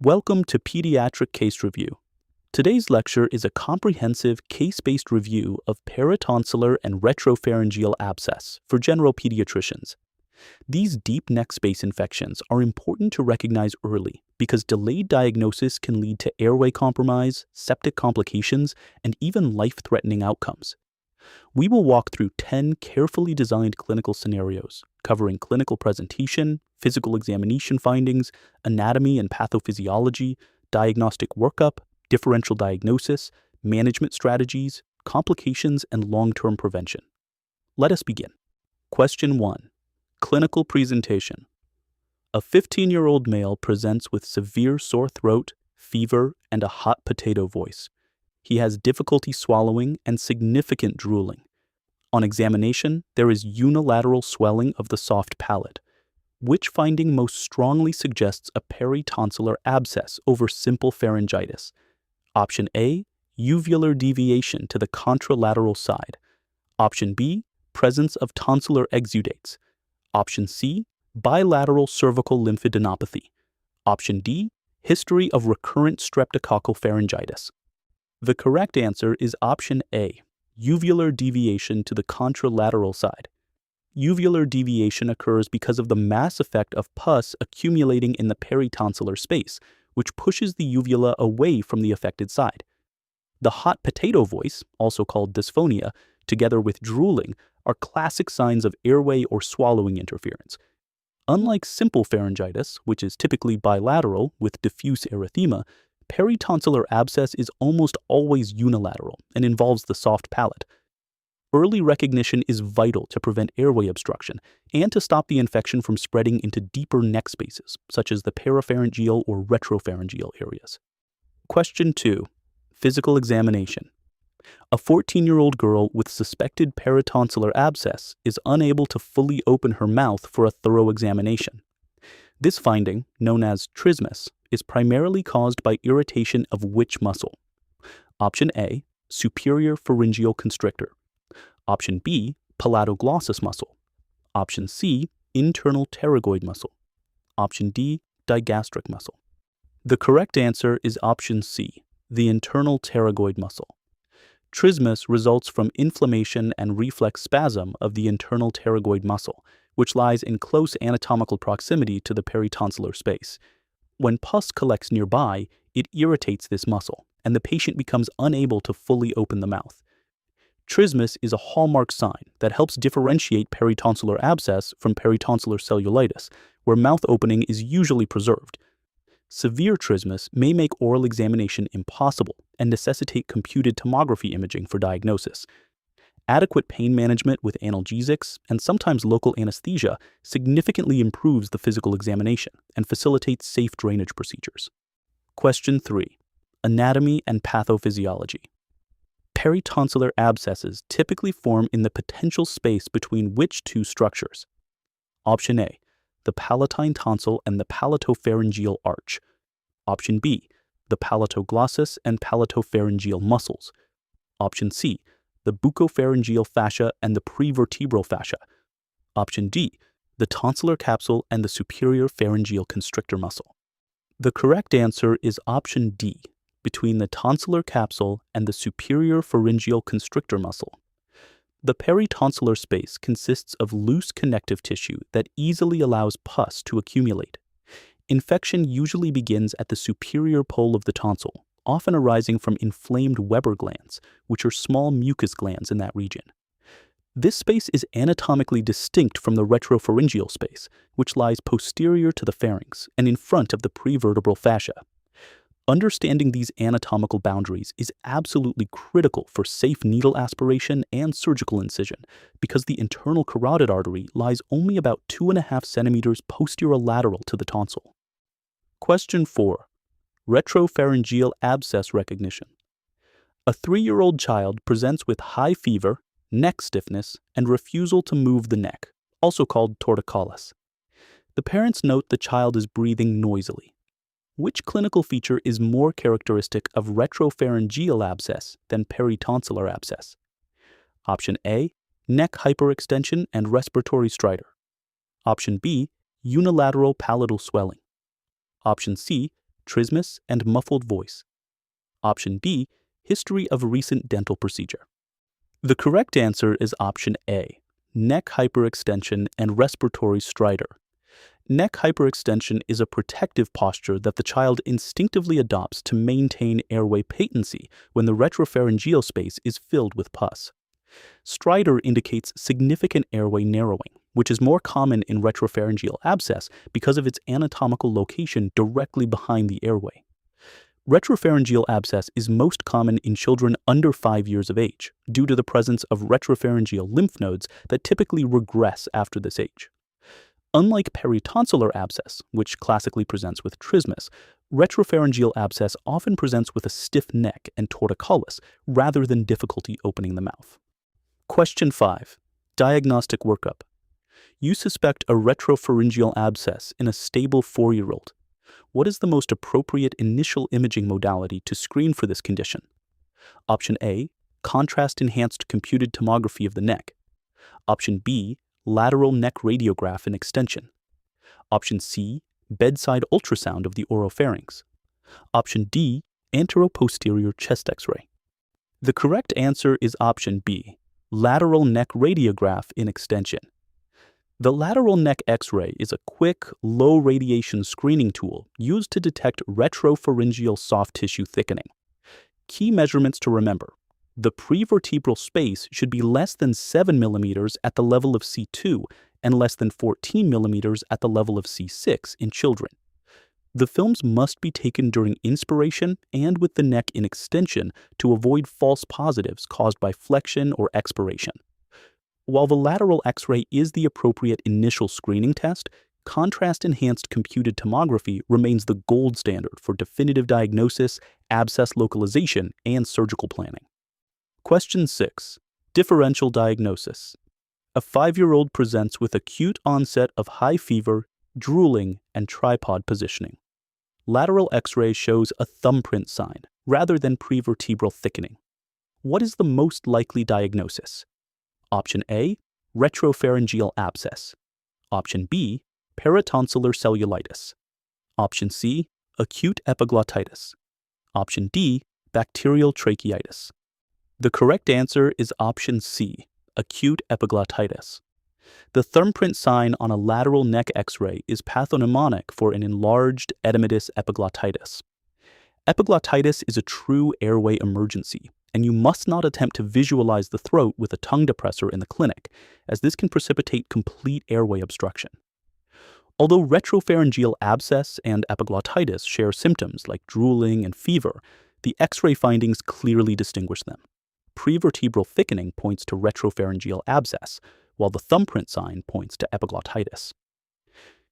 Welcome to Pediatric Case Review. Today's lecture is a comprehensive case-based review of peritonsillar and retropharyngeal abscess for general pediatricians. These deep neck space infections are important to recognize early because delayed diagnosis can lead to airway compromise, septic complications, and even life-threatening outcomes. We will walk through 10 carefully designed clinical scenarios, covering clinical presentation, physical examination findings, anatomy and pathophysiology, diagnostic workup, differential diagnosis, management strategies, complications, and long-term prevention. Let us begin. Question 1. Clinical presentation. A 15-year-old male presents with severe sore throat, fever, and a hot potato voice. He has difficulty swallowing and significant drooling. On examination, there is unilateral swelling of the soft palate. Which finding most strongly suggests a peritonsillar abscess over simple pharyngitis? Option A, uvular deviation to the contralateral side. Option B, presence of tonsillar exudates. Option C, bilateral cervical lymphadenopathy. Option D, history of recurrent streptococcal pharyngitis. The correct answer is option A, uvular deviation to the contralateral side. Uvular deviation occurs because of the mass effect of pus accumulating in the peritonsillar space, which pushes the uvula away from the affected side. The hot potato voice, also called dysphonia, together with drooling, are classic signs of airway or swallowing interference. Unlike simple pharyngitis, which is typically bilateral with diffuse erythema, peritonsillar abscess is almost always unilateral and involves the soft palate. Early recognition is vital to prevent airway obstruction and to stop the infection from spreading into deeper neck spaces, such as the parapharyngeal or retropharyngeal areas. Question 2. Physical examination. A 14-year-old girl with suspected peritonsillar abscess is unable to fully open her mouth for a thorough examination. This finding, known as trismus, is primarily caused by irritation of which muscle? Option A, superior pharyngeal constrictor. Option B, palatoglossus muscle. Option C, internal pterygoid muscle. Option D, digastric muscle. The correct answer is option C, the internal pterygoid muscle. Trismus results from inflammation and reflex spasm of the internal pterygoid muscle, which lies in close anatomical proximity to the peritonsillar space. When pus collects nearby, it irritates this muscle, and the patient becomes unable to fully open the mouth. Trismus is a hallmark sign that helps differentiate peritonsillar abscess from peritonsillar cellulitis, where mouth opening is usually preserved. Severe trismus may make oral examination impossible and necessitate computed tomography imaging for diagnosis. Adequate pain management with analgesics and sometimes local anesthesia significantly improves the physical examination and facilitates safe drainage procedures. Question 3. Anatomy and pathophysiology. Peritonsillar abscesses typically form in the potential space between which two structures? Option A, the palatine tonsil and the palatopharyngeal arch. Option B, the palatoglossus and palatopharyngeal muscles. Option C, the buccopharyngeal fascia and the prevertebral fascia. Option D, the tonsillar capsule and the superior pharyngeal constrictor muscle. The correct answer is option D, between the tonsillar capsule and the superior pharyngeal constrictor muscle. The peritonsillar space consists of loose connective tissue that easily allows pus to accumulate. Infection usually begins at the superior pole of the tonsil, often arising from inflamed Weber glands, which are small mucus glands in that region. This space is anatomically distinct from the retropharyngeal space, which lies posterior to the pharynx and in front of the prevertebral fascia. Understanding these anatomical boundaries is absolutely critical for safe needle aspiration and surgical incision because the internal carotid artery lies only about 2.5 centimeters posterolateral to the tonsil. Question 4. Retropharyngeal abscess recognition. A 3-year-old child presents with high fever, neck stiffness, and refusal to move the neck, also called torticollis. The parents note the child is breathing noisily. Which clinical feature is more characteristic of retropharyngeal abscess than peritonsillar abscess? Option A, neck hyperextension and respiratory stridor. Option B, unilateral palatal swelling. Option C, trismus, and muffled voice. Option D, history of recent dental procedure. The correct answer is option A, neck hyperextension and respiratory stridor. Neck hyperextension is a protective posture that the child instinctively adopts to maintain airway patency when the retropharyngeal space is filled with pus. Stridor indicates significant airway narrowing, which is more common in retropharyngeal abscess because of its anatomical location directly behind the airway. Retropharyngeal abscess is most common in children under 5 years of age due to the presence of retropharyngeal lymph nodes that typically regress after this age. Unlike peritonsillar abscess, which classically presents with trismus, retropharyngeal abscess often presents with a stiff neck and torticollis rather than difficulty opening the mouth. Question 5. Diagnostic workup. You suspect a retropharyngeal abscess in a stable 4-year-old. What is the most appropriate initial imaging modality to screen for this condition? Option A, contrast-enhanced computed tomography of the neck. Option B, lateral neck radiograph and extension. Option C, bedside ultrasound of the oropharynx. Option D, anteroposterior chest X-ray. The correct answer is option B, lateral neck radiograph in extension. The lateral neck X-ray is a quick, low-radiation screening tool used to detect retropharyngeal soft tissue thickening. Key measurements to remember. The prevertebral space should be less than 7 mm at the level of C2 and less than 14 mm at the level of C6 in children. The films must be taken during inspiration and with the neck in extension to avoid false positives caused by flexion or expiration. While the lateral X-ray is the appropriate initial screening test, contrast-enhanced computed tomography remains the gold standard for definitive diagnosis, abscess localization, and surgical planning. Question 6. Differential diagnosis. A 5-year-old presents with acute onset of high fever, drooling, and tripod positioning. Lateral X-ray shows a thumbprint sign rather than prevertebral thickening. What is the most likely diagnosis? Option A, retropharyngeal abscess. Option B, peritonsillar cellulitis. Option C, acute epiglottitis. Option D, bacterial tracheitis. The correct answer is option C, acute epiglottitis. The thumbprint sign on a lateral neck X-ray is pathognomonic for an enlarged edematous epiglottitis. Epiglottitis is a true airway emergency, and you must not attempt to visualize the throat with a tongue depressor in the clinic, as this can precipitate complete airway obstruction. Although retropharyngeal abscess and epiglottitis share symptoms like drooling and fever, the X-ray findings clearly distinguish them. Prevertebral thickening points to retropharyngeal abscess, while the thumbprint sign points to epiglottitis.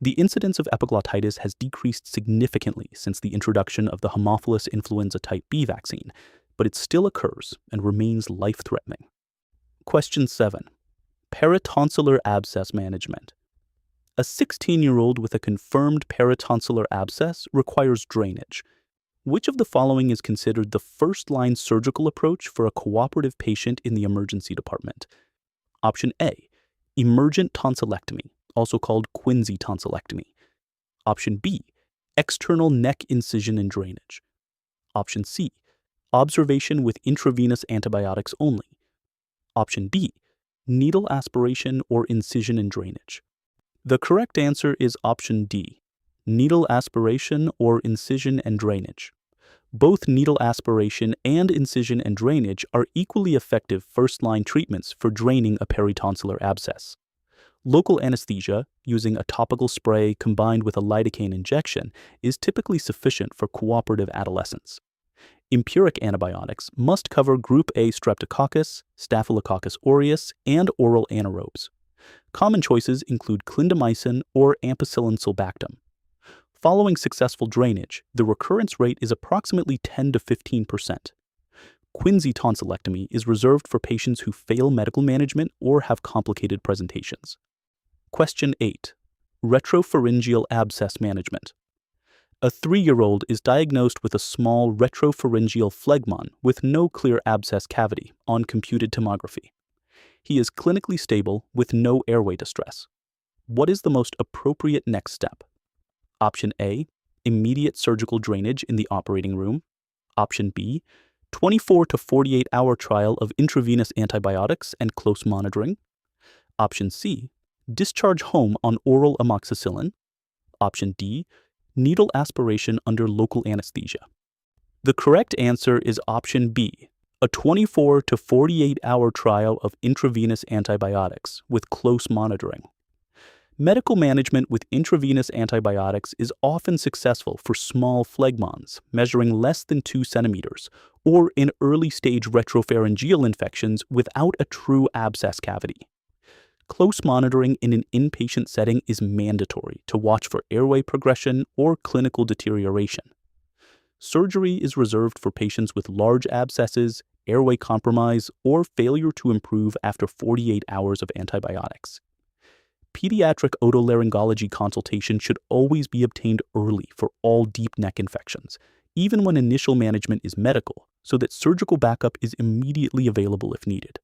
The incidence of epiglottitis has decreased significantly since the introduction of the Haemophilus influenza type B vaccine, but it still occurs and remains life-threatening. Question 7. Peritonsillar abscess management. A 16-year-old with a confirmed peritonsillar abscess requires drainage. Which of the following is considered the first-line surgical approach for a cooperative patient in the emergency department? Option A, emergent tonsillectomy, also called quinsy tonsillectomy. Option B, external neck incision and drainage. Option C, observation with intravenous antibiotics only. Option D, needle aspiration or incision and drainage. The correct answer is option D, needle aspiration or incision and drainage. Both needle aspiration and incision and drainage are equally effective first-line treatments for draining a peritonsillar abscess. Local anesthesia, using a topical spray combined with a lidocaine injection, is typically sufficient for cooperative adolescents. Empiric antibiotics must cover group A streptococcus, staphylococcus aureus, and oral anaerobes. Common choices include clindamycin or ampicillin sulbactam. Following successful drainage, the recurrence rate is approximately 10 to 15%. Quinsy tonsillectomy is reserved for patients who fail medical management or have complicated presentations. Question 8. Retropharyngeal abscess management. A 3-year-old is diagnosed with a small retropharyngeal phlegmon with no clear abscess cavity on computed tomography. He is clinically stable with no airway distress. What is the most appropriate next step? Option A, immediate surgical drainage in the operating room. Option B, 24 to 48 hour trial of intravenous antibiotics and close monitoring. Option C, discharge home on oral amoxicillin. Option D, needle aspiration under local anesthesia. The correct answer is option B, a 24 to 48 hour trial of intravenous antibiotics with close monitoring. Medical management with intravenous antibiotics is often successful for small phlegmons measuring less than 2 centimeters or in early-stage retropharyngeal infections without a true abscess cavity. Close monitoring in an inpatient setting is mandatory to watch for airway progression or clinical deterioration. Surgery is reserved for patients with large abscesses, airway compromise, or failure to improve after 48 hours of antibiotics. Pediatric otolaryngology consultation should always be obtained early for all deep neck infections, even when initial management is medical, so that surgical backup is immediately available if needed.